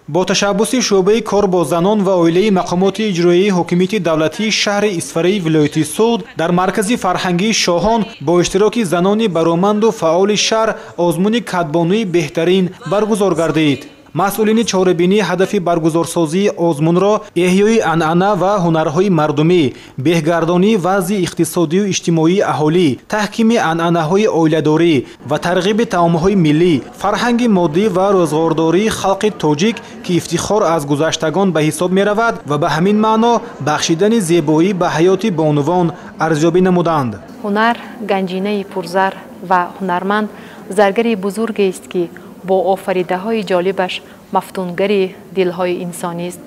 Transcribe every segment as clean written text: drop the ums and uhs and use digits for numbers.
با تشبث شعبه کار با زنان و عائله مقامات اجرایی حکومت دولتی شهر اسفری ولایت سوغد در مرکز فرهنگی شاهان با اشتراک زنان برومند و فعال شهر آزمون کدبانوی بهترین برگزار گردید. مسئولین چهاربینی هدف برگزارسازی آزمون را احیای عنعنه و هنرهای مردمی، بهگردانی وضع اقتصادی و اجتماعی اهالی، تحکیم عنعنه‌های عائله‌داری و ترغیب طعام‌های ملی، فرهنگ مادی و روزگارداری خلق تاجیک که افتخار از گذشتگان به حساب می‌رود و به همین معنا بخشیدن زیبایی به حیات بانوان ارزیابی نمودند. هنر گنجینه پرزر و هنرمند زرگری بزرگ است که با آفریده‌های جالبش مفتونگری دلهای انسانی است.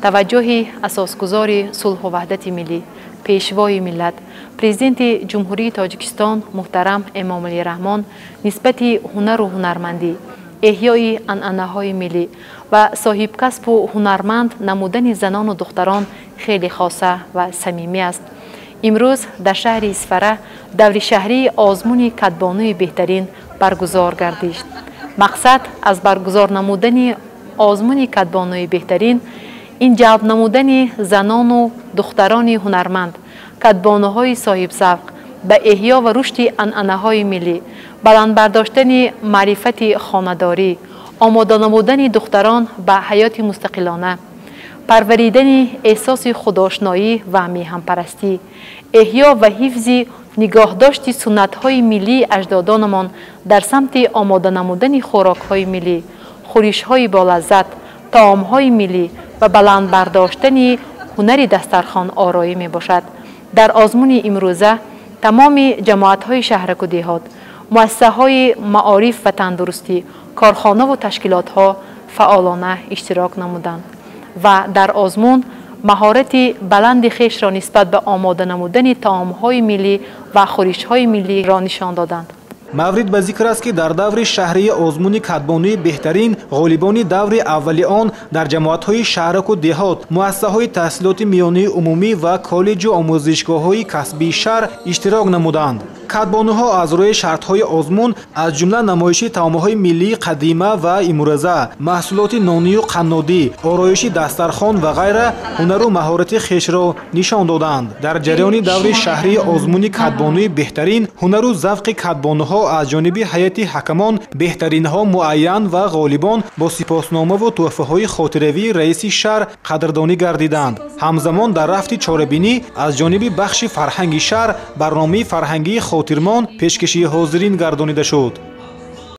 توجه اساسگزار صلح و وحدت ملی، پیشوای ملت، پرزیدنت جمهوری تاجیکستان محترم امام علی رحمان نسبت هنر و هنرمندی، احیای عنعنه‌های ملی و صاحب کسب و هنرمند نمودن زنان و دختران خیلی خاصه و صمیمی است. امروز در شهر اسفره دور شهری آزمون کدبانوی بهترین برگزار گردید. مقصد از برگزار نمودن آزمون کدبانوی بهترین این جلب نمودن زنان و دختران هنرمند، کدبانوهای صاحب ذوق به احیا و رشد عنعنه‌های ملی، بلند برداشتن معرفت خانه‌داری، آماده نمودن دختران به حیات مستقلانه، پروریدن احساس خودآشنایی و میهن‌پرستی، احیا و حفظ نگاهداشت سنت‌های ملی اجدادانمان در سمت آماده نمودن خوراک‌های ملی، خورش‌های با لذت، طعام‌های ملی و بلند برداشتن هنر دسترخوان آرایی میباشد. در آزمون امروزه تمام جماعت‌های شهرک و دهات، مؤسسه‌های معارف و تندرستی، کارخانه و تشکیلات‌ها فعالانه اشتراک نمودند و در آزمون مهارت بلند خویش را نسبت به آماده نمودن طعام‌های ملی و خورش‌های ملی را نشان دادند. مورد به ذکر است که در دور شهری آزمون کدبانوی بهترین غالبان دور اولی آن در جماعت‌های شهرک و دهات، مؤسسه‌های تحصیلات میانه عمومی و کالج و آموزشگاه‌های کسبی شهر اشتراک نمودند. کدبانوها از روی شرط‌های آزمون از جمله نمایش طعام‌های ملی قدیمه و امروزه، محصولات نانی و قنادی، آرایش دسترخوان و غیره هنر و مهارت خویش را نشان دادند. در جریان دور شهری آزمون کدبانوی بهترین هنر و ذوق کدبانوها از جانب هیئت حکمان بهترین‌ها معین و غالبان با سپاسنامه و تحفه‌های خاطروی رئیس شهر قدردانی گردیدند. همزمان در رفت چاره‌بینی از جانب بخش فرهنگی شهر برنامه فرهنگی خاطرمان پیشکشی حاضرین گردانیده شد.